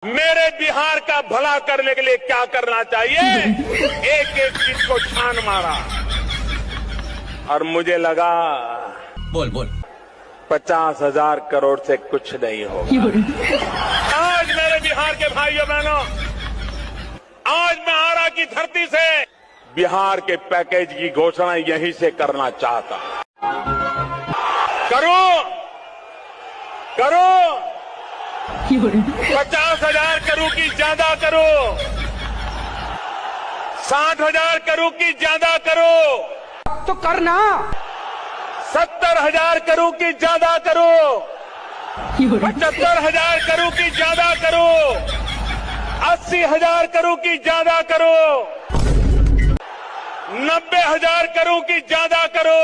मेरे बिहार का भला करने के लिए क्या करना चाहिए, एक एक चीज को छान मारा और मुझे लगा बोल 50,000 करोड़ से कुछ नहीं होगा। आज मेरे बिहार के भाइयों बहनों, आज मैं आरा की धरती से बिहार के पैकेज की घोषणा यहीं से करना चाहता हूं। करो 50,000 करूं कि ज्यादा करो, 60,000 करूं कि ज्यादा करो, तो करना 70,000 करूं कि ज्यादा करो, 75,000 करूं कि ज्यादा करो, 80,000 करूं कि ज्यादा करो, 90,000 करूं कि ज्यादा करो।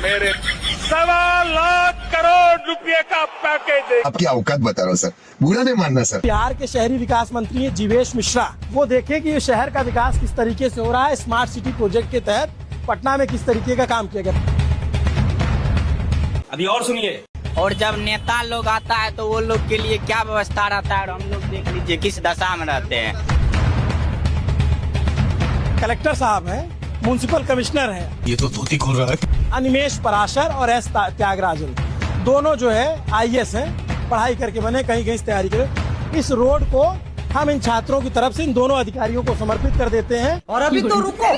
मेरे 1.25 लाख करोड़ रुपए का पैकेज है। आपकी औकात बता रहा हूँ सर, बुरा नहीं मानना सर। बिहार के शहरी विकास मंत्री हैं जीवेश मिश्रा, वो देखे कि ये शहर का विकास किस तरीके से हो रहा है। स्मार्ट सिटी प्रोजेक्ट के तहत पटना में किस तरीके का काम किया गया। अभी और सुनिए। और जब नेता लोग आता है तो वो लोग के लिए क्या व्यवस्था रहता है, और हम लोग देख लीजिए किस दशा में रहते हैं। कलेक्टर साहब हैं, म्युनिसिपल कमिश्नर है, ये तो धोती खोल रहा है। अनिमेश पराशर और एस त्यागराजन, दोनों जो है IAS हैं, पढ़ाई करके बने, कहीं कहीं तैयारी करे। इस रोड को हम इन छात्रों की तरफ से इन दोनों अधिकारियों को समर्पित कर देते हैं। और अभी तो रुको,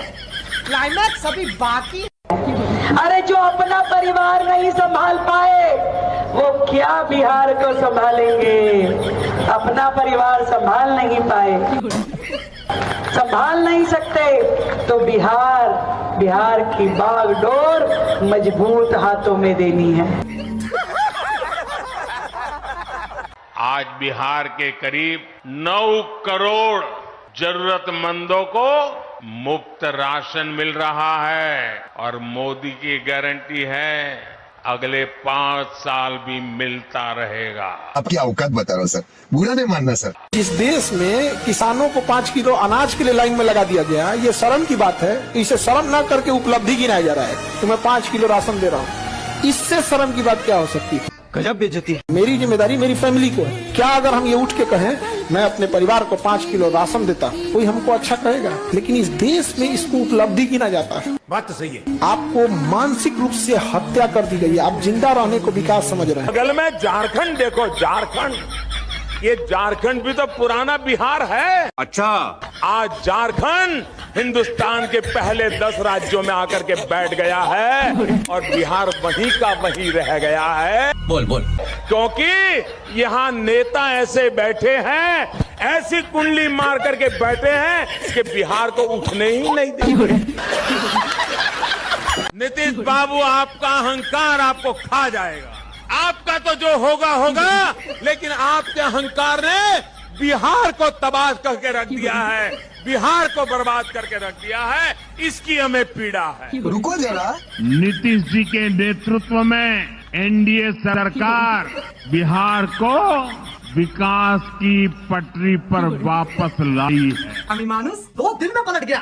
क्लाइमैक्स अभी बाकी। अरे जो अपना परिवार नहीं संभाल पाए वो क्या बिहार को संभालेंगे। अपना परिवार संभाल नहीं पाए, संभाल नहीं सकते तो बिहार की बागडोर मजबूत हाथों में देनी है। आज बिहार के करीब 9 करोड़ जरूरतमंदों को मुफ्त राशन मिल रहा है और मोदी की गारंटी है अगले 5 साल भी मिलता रहेगा। आपकी औकात बता रहा हूँ सर, बुरा नहीं मानना सर। इस देश में किसानों को 5 किलो अनाज के लिए लाइन में लगा दिया गया, ये शर्म की बात है। इसे शर्म न करके उपलब्धि गिनाया जा रहा है कि मैं 5 किलो राशन दे रहा हूँ। इससे शर्म की बात क्या हो सकती है। गजब बेइज्जती। मेरी जिम्मेदारी मेरी फैमिली को है। क्या अगर हम ये उठ के कहें मैं अपने परिवार को 5 किलो राशन देता, कोई हमको अच्छा कहेगा, लेकिन इस देश में इसको उपलब्धि गिना जाता है। बात तो सही है। आपको मानसिक रूप से हत्या कर दी गई है, आप जिंदा रहने को विकास समझ रहे हैं। बगल में झारखंड देखो, झारखंड, ये झारखंड भी तो पुराना बिहार है। अच्छा, आज झारखंड हिंदुस्तान के पहले 10 राज्यों में आकर के बैठ गया है और बिहार वहीं का वहीं रह गया है। बोल क्योंकि यहाँ नेता ऐसे बैठे हैं, ऐसी कुंडली मार करके बैठे हैं कि बिहार को उठने ही नहीं देंगे। नीतीश बाबू, आपका अहंकार आपको खा जाएगा। आपका तो जो होगा होगा, लेकिन आपके अहंकार ने बिहार को तबाह करके रख दिया है, बिहार को बर्बाद करके रख दिया है। इसकी हमें पीड़ा है। रुको जरा, नीतीश जी के नेतृत्व में एनडीए सरकार बिहार को विकास की पटरी पर वापस लाई है। अभिमानुष 2 दिन में पलट गया।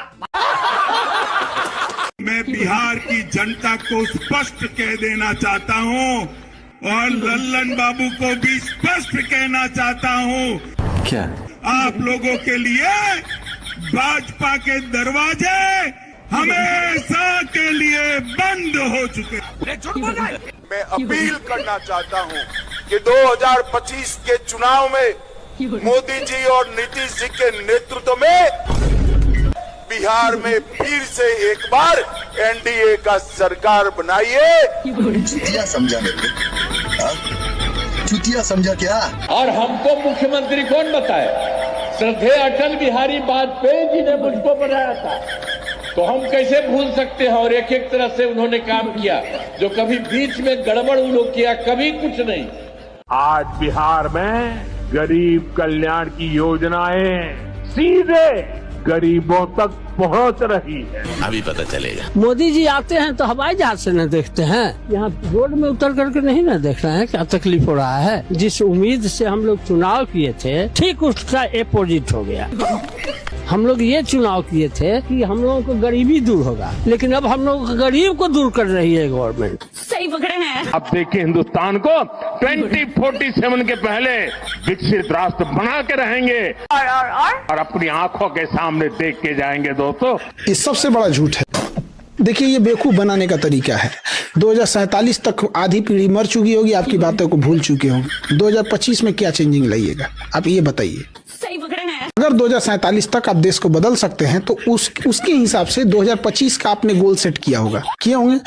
मैं बिहार की जनता को स्पष्ट कह देना चाहता हूं और लल्लन बाबू को भी स्पष्ट कहना चाहता हूं। क्या? आप लोगों के लिए भाजपा के दरवाजे हमेशा के लिए बंद हो चुके। मैं अपील करना चाहता हूं कि 2025 के चुनाव में मोदी जी और नीतीश जी के नेतृत्व में बिहार में फिर से एक बार एनडीए का सरकार बनाइए। चुतिया समझा मेरे, चुतिया समझा क्या? और हमको मुख्यमंत्री कौन बताए? श्रद्धेय अटल बिहारी वाजपेयी जी ने मुझको बनाया था, तो हम कैसे भूल सकते हैं। और एक एक तरह से उन्होंने काम किया, जो कभी बीच में गड़बड़ उन लोग किया, कभी कुछ नहीं। आज बिहार में गरीब कल्याण की योजनाएं सीधे गरीबों तक पहुंच रही है। अभी पता चलेगा। मोदी जी आते हैं तो हवाई जहाज से न देखते हैं, यहाँ रोड में उतर करके नहीं न देख रहे हैं क्या तकलीफ हो रहा है। जिस उम्मीद से हम लोग चुनाव किए थे, ठीक उसका अपोजिट हो गया। हम लोग ये चुनाव किए थे कि हम लोगों को गरीबी दूर होगा, लेकिन अब हम लोग गरीब को दूर कर रही है गवर्नमेंट। सही पकड़े हैं। अब देखिए हिंदुस्तान को 2047 के पहले विकसित राष्ट्र बना के रहेंगे और अपनी आंखों के सामने देख के जाएंगे दोस्तों। ये सबसे बड़ा झूठ है। देखिए, ये बेवकूफ बनाने का तरीका है। 2047 तक आधी पीढ़ी मर चुकी होगी, आपकी बातों को भूल चुके होंगे। 2025 में क्या चेंजिंग लाइएगा आप, ये बताइए। सही पकड़े हैं। अगर 2047 तक आप देश को बदल सकते हैं तो उसके हिसाब से 2025 का आपने गोल सेट किया होगा, किए होंगे।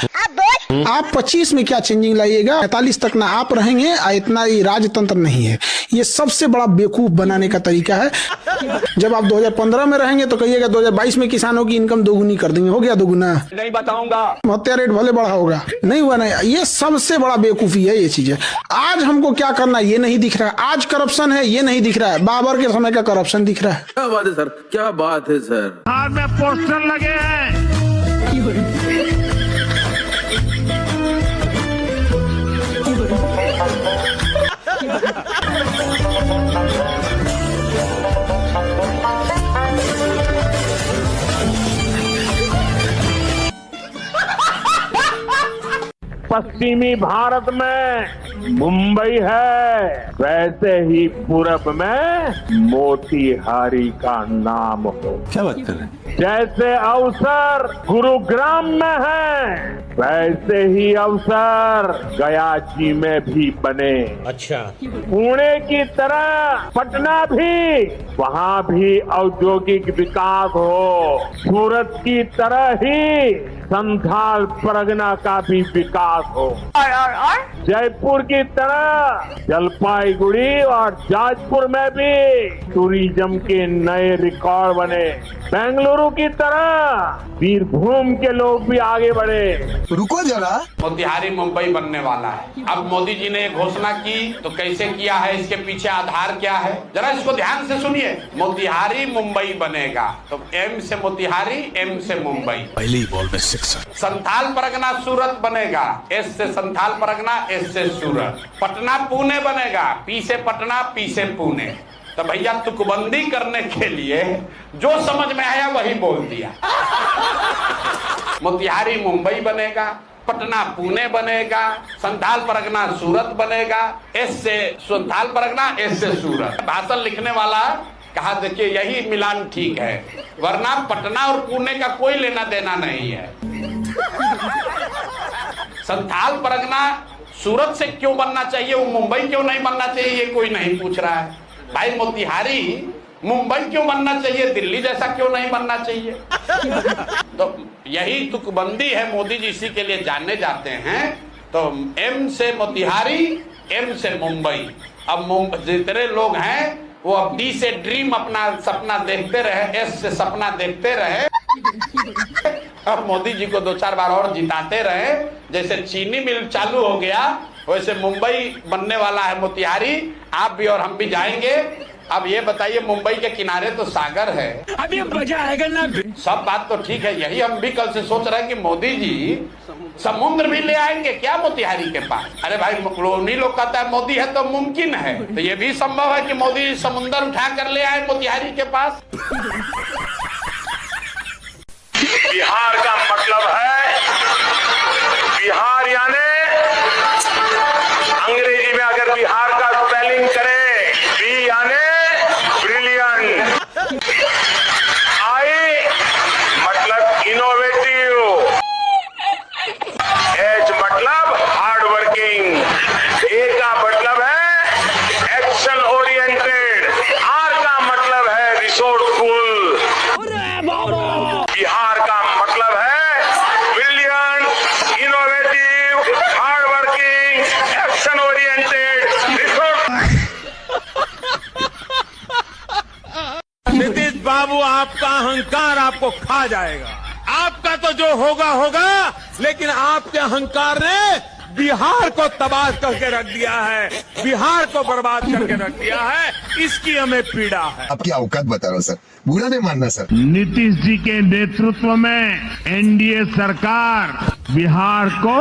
आप 25 में क्या चेंजिंग लाइएगा? 45 तक ना आप रहेंगे, इतना ये राजतंत्र नहीं है। ये सबसे बड़ा बेवकूफ बनाने का तरीका है। जब आप 2015 में रहेंगे तो कहिएगा 2022 में किसानों की इनकम दोगुनी कर देंगे। हो गया दोगुना? नहीं बताऊंगा। हत्या रेट भले बढ़ा होगा, नहीं हुआ नहीं। ये सबसे बड़ा बेवकूफी है ये चीजें। आज हमको क्या करना ये नहीं दिख रहा है। आज करप्शन है ये नहीं दिख रहा है। बाबर के समय का करप्शन दिख रहा है। क्या बात है सर, क्या बात है सर। बिहार में पोस्टर लगे हैं। पश्चिमी भारत में मुंबई है, वैसे ही पूरब में मोतीहारी का नाम हो। क्या बात कर रहे हैं? जैसे अवसर गुरुग्राम में है, वैसे ही अवसर गया जी में भी बने। अच्छा, पुणे की तरह पटना भी, वहाँ भी औद्योगिक विकास हो। सूरत की तरह ही संथाल परगना का भी विकास हो। जयपुर की तरह जलपाईगुड़ी और जाजपुर में भी टूरिज्म के नए रिकॉर्ड बने। बेंगलुरु की तरह बीरभूम के लोग भी आगे बढ़े। रुको जरा, मोतिहारी मुंबई बनने वाला है। अब मोदी जी ने घोषणा की तो कैसे किया है, इसके पीछे आधार क्या है, जरा इसको ध्यान से सुनिए। मोतिहारी मुंबई बनेगा तो एम से मोतिहारी, एम से मुंबई। पहली बॉल में 6। संथाल परगना सूरत बनेगा, एस से संथाल परगना, एस से सूरत। पटना पुणे बनेगा, पी से पटना, पी से पुणे। तो भैया तुकबंदी करने के लिए जो समझ में आया वही बोल दिया। मोतिहारी मुंबई बनेगा, पटना पुणे बनेगा, संथाल परगना सूरत बनेगा, एस से संथाल परगना, एस से सूरत। भाषण लिखने वाला कहा देखिए यही मिलान ठीक है, वरना पटना और पुणे का कोई लेना देना नहीं है। संथाल परगना सूरत से क्यों बनना चाहिए, वो मुंबई क्यों नहीं बनना चाहिए, ये कोई नहीं पूछ रहा है। भाई मोतिहारी मुंबई क्यों बनना चाहिए, दिल्ली जैसा क्यों नहीं बनना चाहिए। तो यही तुकबंदी है, मोदी जी इसी के लिए जाने जाते हैं। तो एम से मोतिहारी, एम से मुंबई। अब जितने लोग हैं वो अब डी से ड्रीम अपना सपना देखते रहे, एस से सपना देखते रहे। अब मोदी जी को 2-4 बार और जिताते रहे। जैसे चीनी मिल चालू हो गया वैसे मुंबई बनने वाला है मोतिहारी। आप भी और हम भी जाएंगे। अब ये बताइए मुंबई के किनारे तो सागर है, अभी मजा आएगा ना। सब बात तो ठीक है, यही हम भी कल से सोच रहे हैं कि मोदी जी समुद्र भी ले आएंगे क्या मोतिहारी के पास। अरे भाई उन्हीं लोग कहता है मोदी है तो मुमकिन है, तो ये भी संभव है कि मोदी समुद्र उठा कर ले आए मोतिहारी के पास। बिहार का मतलब है, बिहार यानी अंग्रेजी में अगर बिहार का स्पेलिंग करें, बी यानी ब्रिलियंट, आई मतलब इनोवेटिव, एच मतलब हार्ड वर्किंग, ए का मतलब है एक्शन ओरिएंटेड, आर का मतलब है रिसोर्सफुल, बिहार का मतलब है brilliant, innovative, hard working, action oriented, Nitish Babu आपका अहंकार आपको खा जाएगा। आपका तो जो होगा होगा, लेकिन आपके अहंकार ने बिहार को तबाह करके रख दिया है, बिहार को बर्बाद करके रख दिया है। इसकी हमें पीड़ा है। आपकी औकात बता रहा हूँ सर, बुरा नहीं मानना सर। नीतीश जी के नेतृत्व में एनडीए सरकार बिहार को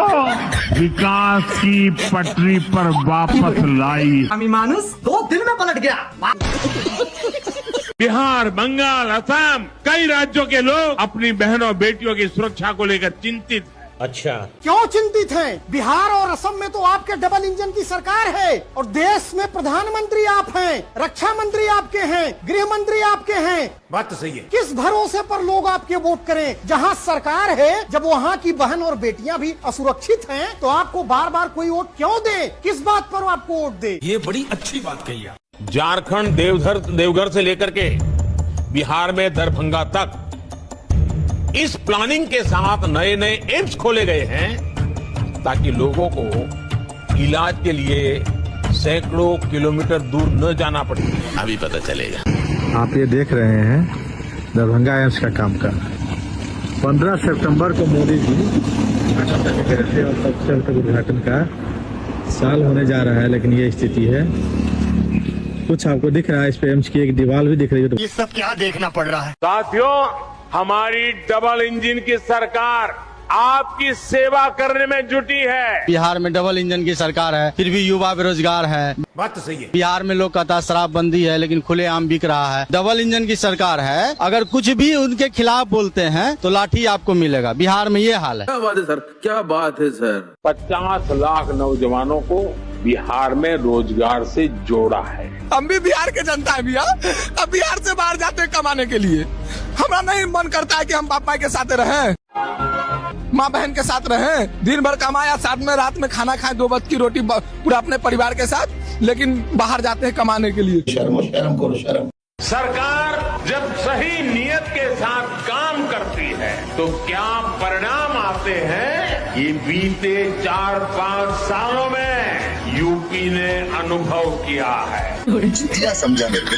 विकास की पटरी पर वापस लाई। हमी मानुस 2 दिन में पलट गया। बिहार, बंगाल, असम, कई राज्यों के लोग अपनी बहनों बेटियों की सुरक्षा को लेकर चिंतित हैं। अच्छा, क्यों चिंतित हैं? बिहार और असम में तो आपके डबल इंजन की सरकार है और देश में प्रधानमंत्री आप हैं, रक्षा मंत्री आपके हैं, गृह मंत्री आपके हैं। बात तो सही है। किस भरोसे पर लोग आपके वोट करें? जहां सरकार है, जब वहां की बहन और बेटियां भी असुरक्षित हैं, तो आपको बार बार कोई वोट क्यों दे? किस बात पर आपको वोट दे? ये बड़ी अच्छी बात कही आप। झारखंड देवघर से लेकर के बिहार में दरभंगा तक इस प्लानिंग के साथ नए नए एम्स खोले गए हैं ताकि लोगों को इलाज के लिए सैकड़ों किलोमीटर दूर न जाना पड़े। अभी पता चलेगा। आप ये देख रहे हैं दरभंगा एम्स का काम कर 15 सितंबर को मोदी जी और तब से उद्घाटन का साल होने जा रहा है, लेकिन ये स्थिति है। कुछ आपको दिख रहा है इस पे एम्स की एक दीवार भी दिख रही है। ये सब क्या देखना पड़ रहा है? साथियों, हमारी डबल इंजन की सरकार आपकी सेवा करने में जुटी है। बिहार में डबल इंजन की सरकार है, फिर भी युवा बेरोजगार है। बात तो सही है। बिहार में लोग कहता है शराबबंदी है, लेकिन खुलेआम बिक रहा है। डबल इंजन की सरकार है, अगर कुछ भी उनके खिलाफ बोलते हैं तो लाठी आपको मिलेगा। बिहार में ये हाल है। क्या बात है सर, क्या बात है सर। 50 लाख नौजवानों को बिहार में रोजगार से जोड़ा है। हम भी बिहार के जनता है भैया। अब बिहार से बाहर जाते हैं कमाने के लिए। हमारा नहीं मन करता है कि हम बाप माई के साथ रहें, माँ बहन के साथ रहें, दिन भर कमाया, साथ में रात में खाना खाएं, 2 वक्त की रोटी पूरा अपने परिवार के साथ, लेकिन बाहर जाते हैं कमाने के लिए। शर्म करो शर्म। सरकार जब सही नियत के साथ काम करती है तो क्या परिणाम आते हैं, ये बीते 4-5 सालों में यूपी ने अनुभव किया है। चुतिया समझा मेरे को?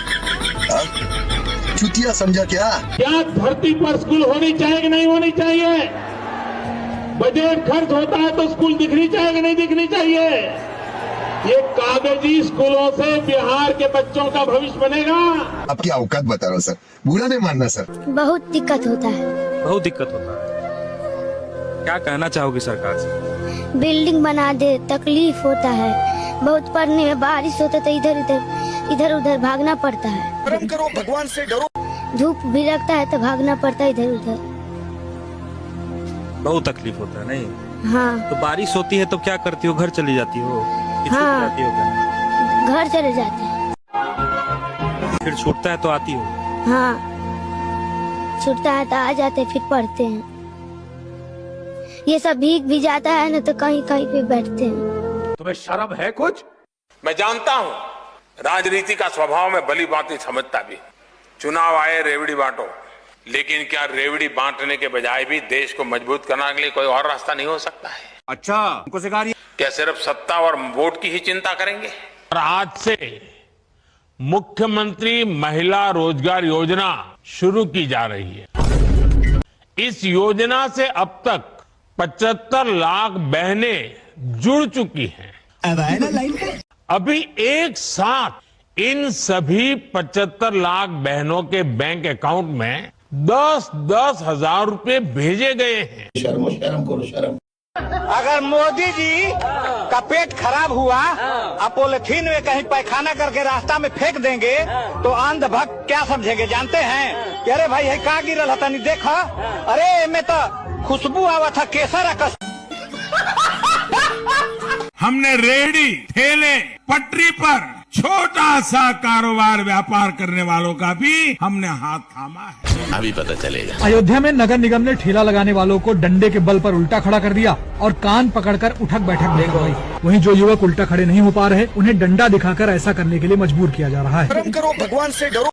हाँ? चुतिया समझा क्या? क्या धरती पर स्कूल होनी चाहिए कि नहीं होनी चाहिए? बजट खर्च होता है तो स्कूल दिखनी चाहिए कि नहीं दिखनी चाहिए? ये कागजी स्कूलों से बिहार के बच्चों का भविष्य बनेगा। आपकी औकात बता रहा हूँ सर, बुरा नहीं मानना सर। बहुत दिक्कत होता है। बहुत दिक्कत होता है। क्या कहना चाहोगी सरकार से? बिल्डिंग बना दे, तकलीफ होता है बहुत। पढ़ने में बारिश होता तो इधर उधर भागना पड़ता है। कर्म करो, भगवान से डरो। धूप भी लगता है तो भागना पड़ता है इधर उधर। बहुत तकलीफ होता है नहीं? हाँ। तो बारिश होती है तो क्या करती हो? घर चली जाती हो? हाँ, जाती हो क्या? घर चले जाते हैं। फिर छूटता है तो आती हो? हाँ, छूटता है तो आ जाते हैं, फिर पढ़ते हैं। ये सब भीग भी जाता है ना तो कहीं कहीं पे बैठते हैं। तुम्हें शर्म है कुछ? मैं जानता हूँ राजनीति का स्वभाव में भली भांति समझता भी। चुनाव आए, रेवड़ी बांटो, लेकिन क्या रेवड़ी बांटने के बजाय भी देश को मजबूत करने के लिए कोई और रास्ता नहीं हो सकता है? अच्छा, हमको सिखा रही है। क्या सिर्फ सत्ता और वोट की ही चिंता करेंगे? और आज से मुख्यमंत्री महिला रोजगार योजना शुरू की जा रही है। इस योजना से अब तक 75 लाख बहनें जुड़ चुकी हैं। अभी एक साथ इन सभी 75 लाख बहनों के बैंक अकाउंट में 10-10 हजार रुपए भेजे गए हैं। शर्म करो शर्म। अगर मोदी जी का पेट खराब हुआ, पॉलिथीन में कहीं पैखाना करके रास्ता में फेंक देंगे तो अंधभक्त क्या समझेंगे जानते हैं? कि अरे भाई है का गिरल है, तनी देखा, अरे में तो खुशबू आवा था केसर का। हमने रेहड़ी, ठेले, पटरी पर छोटा सा कारोबार व्यापार करने वालों का भी हमने हाथ थामा है। अभी पता चलेगा। अयोध्या में नगर निगम ने ठेला लगाने वालों को डंडे के बल पर उल्टा खड़ा कर दिया और कान पकड़कर उठक बैठक करवाई। वहीं जो युवक उल्टा खड़े नहीं हो पा रहे, उन्हें डंडा दिखाकर ऐसा करने के लिए मजबूर किया जा रहा है। कर्म करो, भगवान से डरो।